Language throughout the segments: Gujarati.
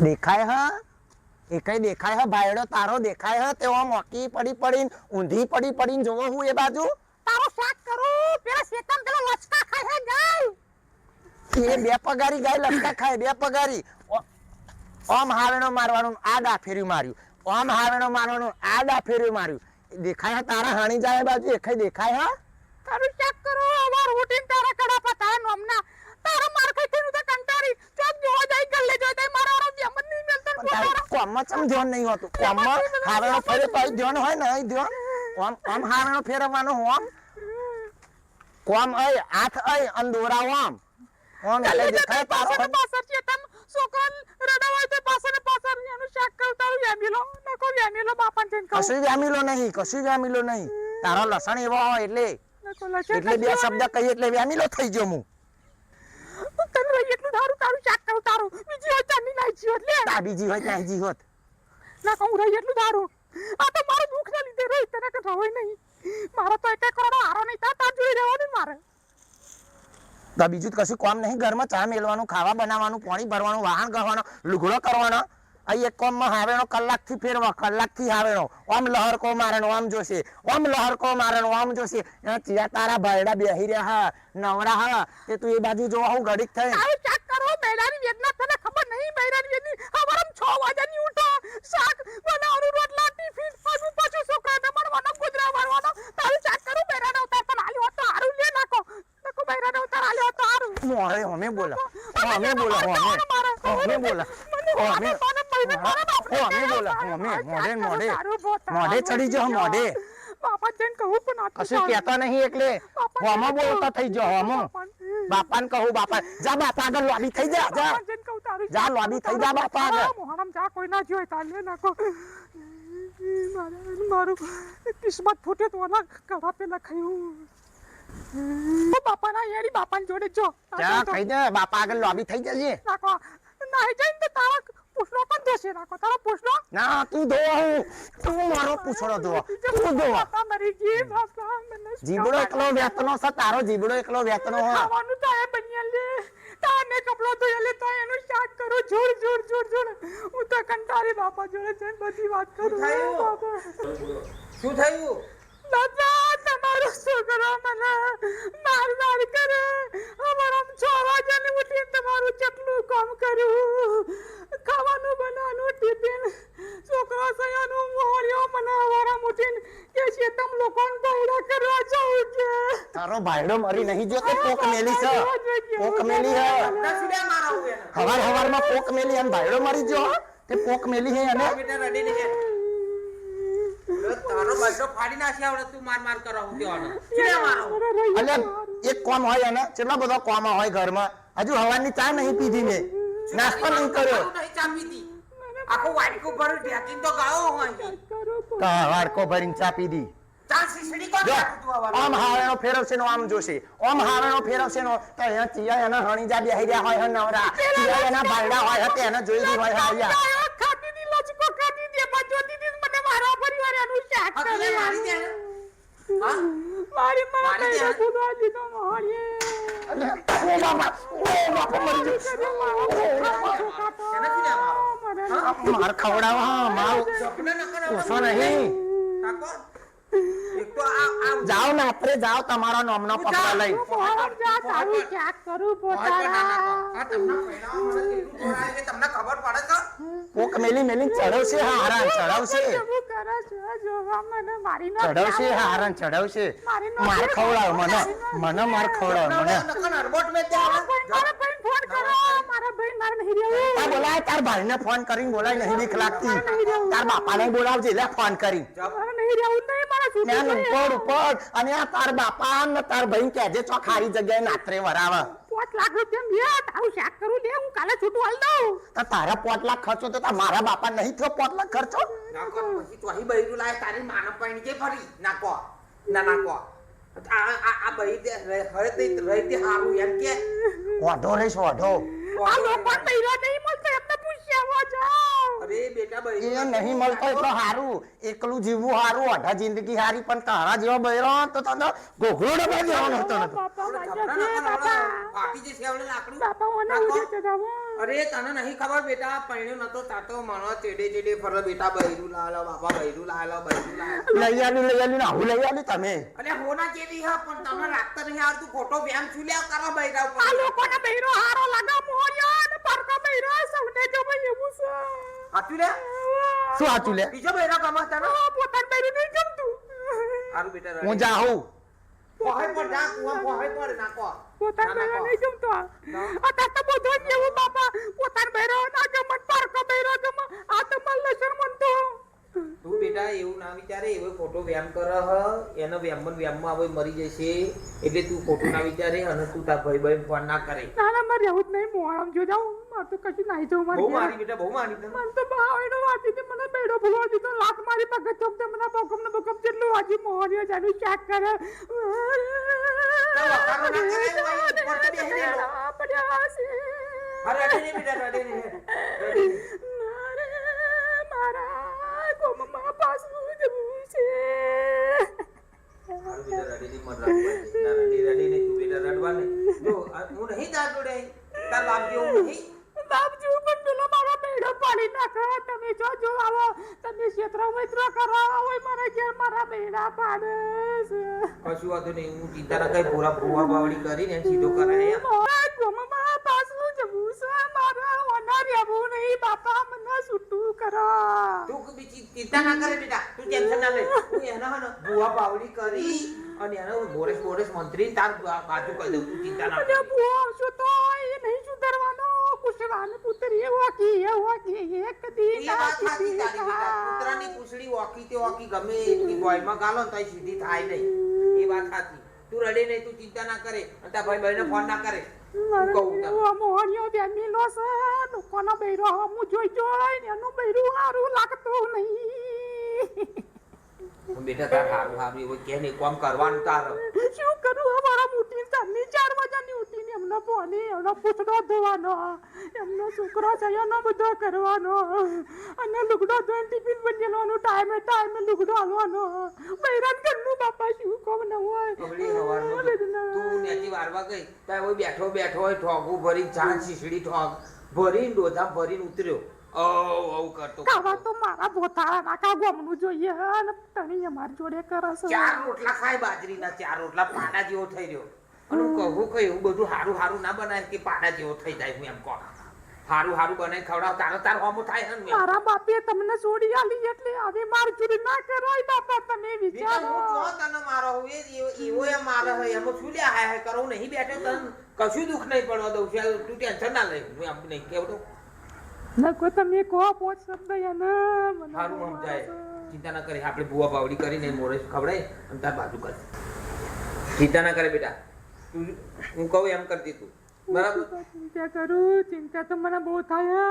દેખાય હા એ કઈ દેખાય હા ભાઈડો તારો દેખાય હા તે મોકી પડી પડીને ઊંધી પડી પડીને જોવો હું એ બાજુ તારો શાક કરું પેલા શેતમ પેલા લચકા ખાય હે ગાય એ બે પગારી ગાય લટકા ખાય બે પગારી ઓમ હાવેણો મારવાનું આ ડાફેર્યું માર્યું ઓમ હાવેણો મારવાનું આ ડાફેર્યું માર્યું દેખાય હા તારા હાણી જાય બાજુ એ કઈ દેખાય હા તારું શાક કરું અમાર રૂટીન તારા કડા પતા નોમના તારા માર ખાઈ થઈને તો કંટારી ચોક જોવા જાય ગલ્લે જોઈ જાય મારા ઓર જેમ જ નહીં મેલતો કોમમાં ચમ ધ્યાન નહીં હોતું કોમમાં હાવેણો ફેરે તો ધ્યાન હોય ને ધ્યાન ઓમ હાવેણો ફેરવવાનો ઓમ કોમ અય હાથ અય અંદોરા ઓમ એટલે દેખાય તારો પાસર છે તમ સોકન રડાવાય તે પાસર એનું શાક કરતા વેમીલો નકો વેમીલો બાપન જઈને કહું કશું વેમીલો નહીં તારો લસણ એવો હોય એટલે બે શબ્દ કહી એટલે વેમીલો થઈ ગયો હું તને એટલું તારું શાક કરું તારું બીજી હોય ચાની નાઈ છી એટલે તા બીજી હોય નાઈજી હોત ના કહું રહી એટલું તારું આ તો મારું દુખ ના લીધે રહી તને કે હોય નહીં મારો તો એક કરોડ હારો નહીં તાર જોઈ રહેવાનું મારે તો બીજું કશું કામ નહીં ઘરમાં ચા મેલવાનું ખાવા બનાવવાનું પાણી ભરવાનું વાહન ગવાનું લુગડો કરવાનો અહીં એક કોમમાં હાવેણો કલાકથી ફેરવા કલાકથી હાવેણો ઓમ લહરકો મારેનો આમ જોશે ઓમ લહરકો મારેનો આમ જોશે ચિયા તારા ભાઈડા બેહી રહ્યા હા નવરા હા તે તું એ બાજુ જો હું ઘડીક થઈ તારું શાક કરો બૈરાની વેદના તને ખબર નહીં બૈરાની વેદની હવારમ 6 વાગ્યાની ઉઠો શાક બનાવવાનું રોટલા ટિફિન પાછું છોકરાને મળવાનો ગુજરા મારવાનો તારું શાક કરું બૈરાને ઉતાર તો આલી હોત તો હારું લે નાખો બૈરાને ઉતાર આલી હોત તો હારું મોરે હમે બોલા મોઢે ચડી જાવ મોઢે બાપા જન કહું પણ કશું કહેતા નહીં એટલે હોમો બોલતા થઈ જાવ હોમો બાપાને કહું બાપા જા બાપા આગળ લોબી થઈ જા જા લોબી થઈ જા બાપા આગળ મોહરમ જા કોઈ ના જોય તાલે નાખો મારું કિસ્મત ફૂટે તો ના કડા પેલા ખાયું બાપા ના યારી બાપાને જોડે જો જા ખાઈ દે બાપા આગળ લોબી થઈ જજે નાખો નાઈ જઈને તો તારા પૂછડો પણ દેશે નાખો તારો પૂછડો ના તું ધો તું મારો પૂછડો ધો તું ધો બાપા મરી ગઈ બાપા મને જીબડો એકલો વેતનો છે તારો જીબડો એકલો વેતનો હો ખાવાનું તો એ બન્યા લે તાને કપડો તો લે તો એનું શાક કરો જોડ હું તો કંટાળી બાપા જોડે જઈને બધી વાત કરું બાપા શું થયું દાદા તમારો છોકરો મને માર કરે અમારા 6 વાગ્યાની ઉઠીને તમારું કેટલું કામ કર્યું ખાવાનું બનાવવાનું ટિફિન છોકરો સયાનું મોહર્યો મને અમારા ઉઠીને કે છે તમ લોકોને બૈરા કરવા જાવ કે તારો ભાઈડો મરી નહીં જો કે પોક મેલી છે પોક મેલી હે હવારમાં પોક મેલી અને ભાઈડો મરી જો તે પોક મેલી હે અને બેટા રેડી ને તારો બૈરો ફાડી નાખી આવડે તું માર કરો હું કેવાનો ચીડા મારો અલે એક કોમ હોય અને કેટલા બધા કોમ હોય ઘરમાં હજુ હવાની ચા નહીં પીધી મે નાસ્તો નહીં કર્યો નહીં ચા પીધી આખો વાડકો ભર ઢેકીન તો ગાયો હોય કા વાડકો ભરીને ચા પીધી ચા સીસડી કોણ તું આવા આમ હાવેણો ફેરવશે નો આમ જોશે આમ હાવેણો ફેરવશે નો તો અહીંયા ચિયા એના હણી જા બેહી રહ્યા હોય નવરા ચિયા એના ભાઈડા હોય તે એને જોઈ રહી હોય આયા ખાતી ની લચકો ખાતી દે બચોતી દી મને મારા પરિવાર એનું શાક કરે મારી દે હા મારી બૈરા ખુદા દીધો મોહરીએ ઓ બાપા મરી ગયો માર ખવડાવા માર સપને ન કરો ઓછો નહીં કાકો એક તો આ જાઓ ને આપણે જાઓ તમારો નામનો પકડા લઈ મોહરમ જા સારું શાક કરું પોતાના આ તમને પહેરાવા મને કેટલું જોડાય કે તમને ખબર પડે છે પોક મેલી ચડાવશે હારાન ચડાવશે ચડાવશે હારાન ચડાવશે માર ખવડાવ મને માર ખવડાવ મને નકન અરબોટ મે ત્યાં બોલાય તાર ભાઈને ફોન કરીને બોલાય નહીં બીક લાગતી તાર બાપાને બોલાવજે લે ફોન કરી ઉપર અને આ તાર બાપા ને તાર ભાઈ કહેજે ચો ખારી જગ્યાએ નાત્રે વરાવા 5 લાખ રૂપિયા મે તારું શાક કરું લે હું કાલે છૂટું હાલ દઉં તો તારા 5 લાખ ખર્ચો તો મારા બાપા નહીં થયો 5 લાખ ખર્ચો નાકો પછી તો અહીં બૈરું લાય તારી માનવ પાણી કે ફરી નાકો નાકો આ બૈર દે રહી તે હારું એમ કે વાઢો રહીશ વાઢો આ લોકો બૈરા નહીં મળતો એમને પૂછ્યા જાવ અરે બેટા બૈરું એ નહીં મળતો એટલો હારું એકલું જીવવું હારું અઢા જિંદગી હારી પણ તારા જેવો બૈરો તો તને ઘોઘરો ડબ્બા જેવાનો હતો ને બાપા આપણે માન્ય થપડા છે ના બાપા કરવાનો. ફાટી જશે આપણે લાકડું. બાપા મને નાખો. ઉજે ચડાવો અરે તને નહીં ખબર બેટા પૈણ્યો નતો તાતો મણો ચેડે ચેડે ફરો બેટા બૈરું લાલો બાપા બૈરું લાલો લઈ આલી ને આવું લઈ આલી તમે અલે હોના જેવી હા પણ તમને રાખતા નહીં આવતું ખોટો વ્યાયામ છુલ્યા કરો બૈરા ઉપર આ લોકોને બૈરો હારો લાગા મોર્યો ને પરકો બૈરો સૌને જો ભાઈ એવું છે હાચું લે શું આચું લે બીજો બૈરા ગમતા ને પોતાનું બૈરું નહીં ગમતું હારું બેટા રડી. હું જાઉં પોહે પર જા કુવા પોહે પર નાખો પોતાનું ના, બૈરો નાખો. નહીં ગમતો અત્યારે તો બધું જ એવું બાપા પોતાનું બૈરો ના ગમે પરકો બૈરો ગમે આ તો મને લસણ મનતો તું બેટા એવું ના વિચારે એવો ખોટો વ્યાયામ કરે હ એનો વ્યાયામમાં હવે મરી જશે એટલે તું ખોટું ના વિચારે અને તું તાર ભાઈ ફોન ના કરે ના ના મારે રહેવું જ નહીં મોહરમ જો જાઉં મારે તો કશું નાઈ જવું બહુ મારે મારી બેટા બહુ મારી તને મને તો બાવડો વાંચી હતી મને બેડો ભૂલવા દીધો લાત મારી પગત ચોકતે મને ભોકમ ને ભોકમ જેટલું વાંચી મોહરીઓ જાનું શાક કરે વખારો ના કરે, ભાઈ, ઉપર તો બેસી રહેલો. પડ્યા છે અરે રડે નહીં બેટા રડે નહીં રડે નહીં. મારે મારા કોમમાં પાછું જવું છે હારું બેટા રડે નહીં, મત રડવા દે. ના, રડે નહીં, તું બેટા રડવા નહીં. જો, હું નહીં તાર જોડે તાર બાપ જેવું નહીં બાપજી પણ પેલો મારો બેડો પાડી નાખો તમે જો આવો તમે ક્ષેત્ર મિત્ર કરો હોય મારા ઘેર મારા બેડા પાડે છે કશું વાંધો નહીં હું ચિંતા ના કઈ પૂરા ભૂવા બાવડી કરીને સીધો કરાય એમ. મારા ગોમમાં પાછું જવું છે મારા ઓના રહેવું નહીં બાપા મને છૂટું કરો તું બીજી ચિંતા ના કરે બેટા તું ટેન્શન ના લે હું એના હે ને ભૂવા બાવડી કરી અને એનો બોરેસ મંત્રી તાર બાજુ કરી દઉં તું ચિંતા ના અને કર બુઓ શું તો એ નહીં સુધરવાનો કુશળાને પુત્રી વાકી એક દી એ વાત સાચી તારી બેટા કૂતરાની પૂંછડી ઓકી તે ઓકી ગમે એટલી બોયમાં ગાલો ને તોય સીધી થાય નહીં એ વાત સાચી તું રડે નહીં તું ચિંતા ના કરે અને તાર ભાઈ બહેને ફોન ના કરે હું કહું તને. મોહણીઓ બેમીલો છે લોકોનો બૈરો હું જોઈ ને એનું બૈરું સારું લાગતું નહીં બેટા તાર હારું એવું કે નહીં કોમ કરવાનું તાર શું કરું અમારા મોટી સાની 4 વાગ્યાની ઉઠીને એમનો પોની એમનો પૂછડો ધોવાનો એમનો છોકરો છે એનો બધો કરવાનો અને લુગડો ધોઈને ટિફિન બનેલો ટાઈમે લુગડો હાલવાનો બૈરાન ઘરનું બાપા શું કોમ ન હોય કબડી હવારમાં તું નેચી વારવા ગઈ ત્યાં ઓય બેઠો હોય ઠોગું ભરી જાન શીશડી ઠોગ ભરીને ડોધા ભરીને ઉતર્યો ઓ કરતો ખાવા તો મારા ભોથાળા નાખા ગોમનું જોઈએ અને તણી અમારી જોડે કરે છે 4 રોટલા ખાય બાજરીના 4 રોટલા પાડા જેવો થઈ રહ્યો અને હું કહું કે એવું બધું હારું ના બનાય કે પાડા જેવો થઈ જાય હું એમ કહું હારું બનાવી ખવડાવ તારો હોમો થાય હે ને એમ. મારા બાપે તમને છોડી આલી એટલે હવે મારી જોડે ના કરાય બાપા તમે બીજા વિચારો હું જો તને મારો હું એવો એ મારે હે એમાં શું લ્યા હાય કરું નહીં બેઠો તને કશું દુઃખ નહીં પડવા દઉં છું તું ટેન્શન ના લે હું એમ નહીં કેવડો નકો તમે કહો પોચ શબ્દ એને મને સારું સમજાય ચિંતા ના કરે આપણે બુવા બાવડી કરીને મોરેશ ખવડાય અને તાર બાજુ કર ચિંતા ના કરે બેટા તું હું કહું એમ કરતી તું બરાબર ચિંતા તો મને બહુ થાય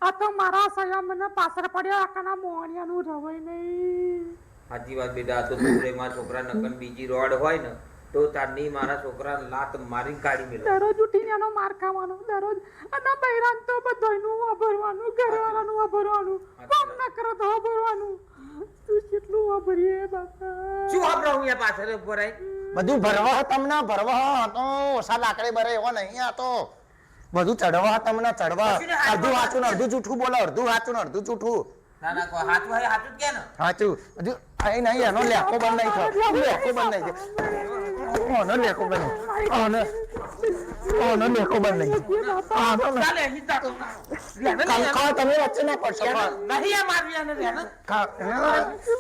આ તો મારા સયા મને પાછળ પડ્યા આકાના મોહણિયાનું રવાય નહીં સાચી વાત બેટા આ તો છોકરા છોકરા નકન બીજી રોડ હોય ને તો તારની મારા છોકરા લાત મારી કાઢી મેળવે દરરોજ ઉઠીને એનો માર ખાવાનો દરરોજ અને બૈરાન તો બધોયનું વાપરવાનું ઘરવાળાનું વાપરવાનું કામ ના કરો તો વાપરવાનું તું કેટલું વાપરીએ બાપા શું વાપરો હું એ પાછળ ઉભો રહી બધું ભરવા તમને ભરવા તો ઓછા લાકડે ભરે એવો નહીં આ તો બધું ચડવા તમને ચડવા અડધું વાંચું ને અડધું જૂઠું બોલો અડધું વાંચું ને અડધું જૂઠું ના ના કોઈ હાચું હોય હાચું જ કે ને સાચું હજુ અહીં નહીં એનો લેખો બંધ નહીં થયો લેખો બંધ નહીં થયો ઓનો લેખો બંધ ઓનો લેખો બંધ નહીં આનો ને. ચાલે અહીં તાતો કંકાળ તમે વચ્ચે ના પડશો પણ. નહીં આ મારી આને રે ને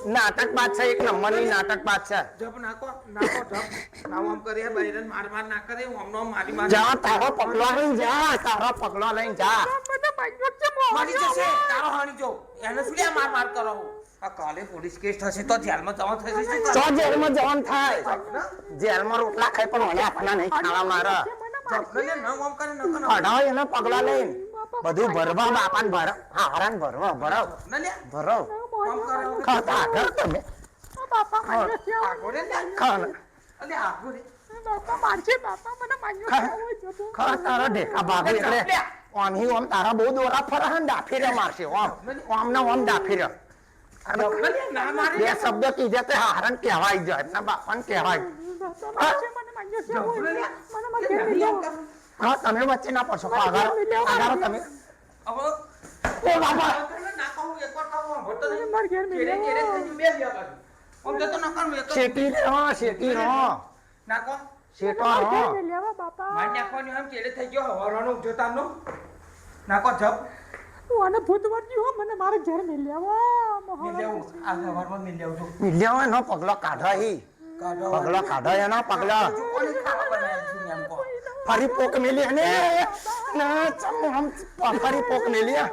નાટક બાદશાહ એક નંબરની નાટક બાદશાહ જપ નાખો જપ નાવ આમ કરે બૈરન માર ના કરે હું આમનો મારી જા તારો પગલો લઈને જા તારો પગલો લઈને જા મને બાઈક છે મારી જશે તારો હાણી જો એને શું લે માર કરો આ કાલે પોલીસ કેસ થશે તો જેલમાં જવા થશે શું તો જેલમાં જવાનું થાય જેલમાં રોટલા ખાઈ પણ ઓલા આપણા નહીં ખાવા મારા જપને ન આમ કરે ન કરે અઢાવ એના પગલા લઈને બધું ભરવા બાપાને ભર હારાને ભરવા ભરાવ ન લે ભરાવ આમ કરે ખાતા આગળ તમે બાપા માર્યો છે આગોરે ને ખા ને. અલે આગોરે બાપા મારશે બાપા મને માર્યો છે ખા તારા ઢેકા ભાગે એટલે ઓમ હી ઓમ તારા બહુ દોરા ફરે હે ને ડાફી રે મારશે ઓમ ને ઓમ ડાફી રે ના મારી બે શબ્દ કીધે તે હારણ કહેવાય જાય ના બાપાને કહેવાય મને માન્યો છે મને માર ઘેર લઈ જાઓ હા તમે વચ્ચે ના પડશો આગારો તમે હવે ઓ બાપા ના કહું એકવાર કહું હોતો નહીં માર ઘેર લઈ કેરે કેરે જાઓ થઈ બે લ્યા બાજુ ઓમ તો ના કરું એક શેટી રે હો શેટી રો ના કહો શેટો માર રો ઘેર લઈ લેવા બાપા માર નાખવાનું આમ કેરે થઈ ગયો હવારનો ઉઠ્યો તારનો ના કહો જપ હું આને ભૂત વર્જી હો મને મારે ઘેર લઈ લેવા મિલ મોહન લેવું આ હવારમાં મિલ લેવું છું મિલ્યો એનો પગલો કાઢો હી પગલો કાઢો એનો પગલો કોને ખાવા બનાવ્યું છું એમ કહો ફરી પોક મેલી અને ના ચમ હમ ફરી પોક મેલી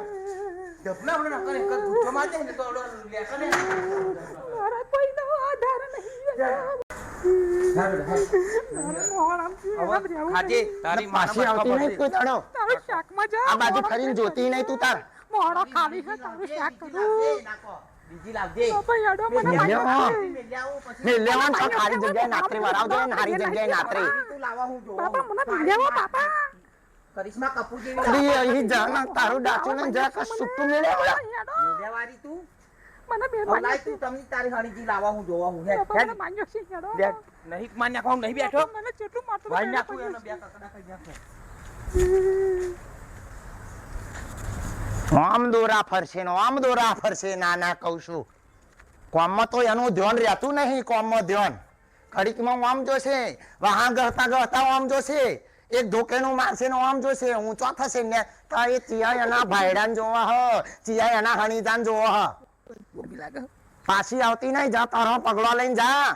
ડબના મને નકર એક દૂધો માં દે ને તો લે કને મારા કોઈનો આધાર નહીં મોહન આમ ખાજે તારી પાછી આવતી નહીં કોઈ દાડો તારું શાકમાં જા આ બાજુ ફરીને જોતી નહીં તું તાર મોહન ખાલી છે તારું શાક કરું બીજી લાવજે બાપા યાડો મને મિલ માન્યો લેવા. છે. મિલ લેવું પછી ને લેવાનું તો ખાલી જગ્યાએ નાતરી વરાવજો ને હારી જગ્યાએ નાતરી તું લાવા હું જોવા બાપા મને મિલ લેવા બાપા કરિશ્મા કપૂર જેવી અલી અહીં જા ના તારું ડાચું ને જા કે સુટ્ટું મેળે ઓલા યાડો લેવારી તું મને બેન હવે લાય માન્યો તું તમને તારી હણીજી લાવા હું જોવા હું હે બાપા મને માન્યો છે યાડો નહીં માન નાખવા નહીં બેઠો મને કેટલું માથું ભાઈ નાખું એનો બે કકડા કરી નાખો આમ દોરા ફરશે નો આમ દોરા ફરશે ના ના કહું છું કોમમાં તો એનું ધ્યાન રહેતું નહીં કોમમાં ધ્યાન ઘડીકમાં આમ જોશે વાહન ગહતા ગહતા આમ જોશે એક ધોકેનું મારશે નો આમ જોશે ઊંચો થશે ને તો એ ચિયા એના ભાઈડાન જોવા હ ચિયા એના હણીદાન જોવા હ પાછી આવતી નહીં જા તારો પગલો લઈને જા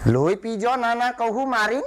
લોહી પીજો ના ના કહું મારી